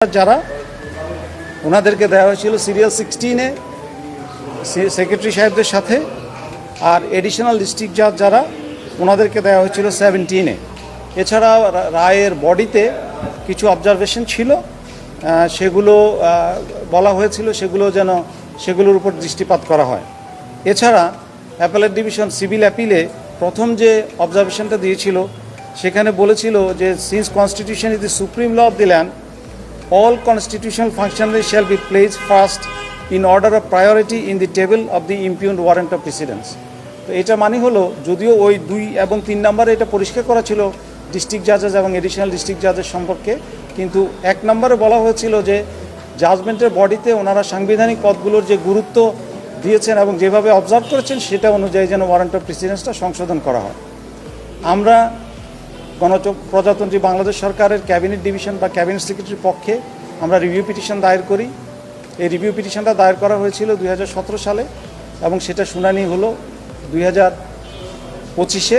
যারা ওনাদেরকে দেওয়া হয়েছিল সিরিয়াল 16-এ সেক্রেটারি সাহেবদের সাথে, আর এডিশনাল ডিস্ট্রিক্ট জাজ যারা ওনাদেরকে দেওয়া হয়েছিল 17-এ। এছাড়া রায়ের বডিতে কিছু অবজারভেশন ছিল, সেগুলো বলা হয়েছিল সেগুলোর উপর দৃষ্টিপাত করা হয়। এছাড়া অ্যাপেলেট ডিভিশন সিভিল অ্যাপিলে প্রথম যে অবজারভেশনটা দিয়েছিল সেখানে বলেছিল যে since constitution is the supreme law of the land, all constitutional functionaries shall be placed first in order of priority in the table of the impugned warrant of precedence। তো এটা মানে হলো, যদিও ওই 2 এবং 3 নম্বরে এটা পরিষ্কার করা ছিল ডিস্ট্রিক্ট জাজেস এবং এডিশনাল ডিস্ট্রিক্ট জাজের সম্পর্কে, কিন্তু 1 নম্বরে বলা হয়েছিল যে জাজমেন্টের বডিতে ওনারা সাংবিধানিক পদগুলোর যে গুরুত্ব দিয়েছেন এবং যেভাবে অবজার্ভ করেছেন সেটা অনুযায়ী যেন ওয়ারেন্ট অফ প্রেসিডেন্সটা সংশোধন করা হয়। আমরা প্রজাতন্ত্রী বাংলাদেশ সরকারের ক্যাবিনেট ডিভিশন বা ক্যাবিনেট সেক্রেটারির পক্ষে আমরা রিভিউ পিটিশন দায়ের করি। এই রিভিউ পিটিশনটা দায়ের করা হয়েছিল 2017 সালে এবং সেটা শুনানি হলো 2025-এ।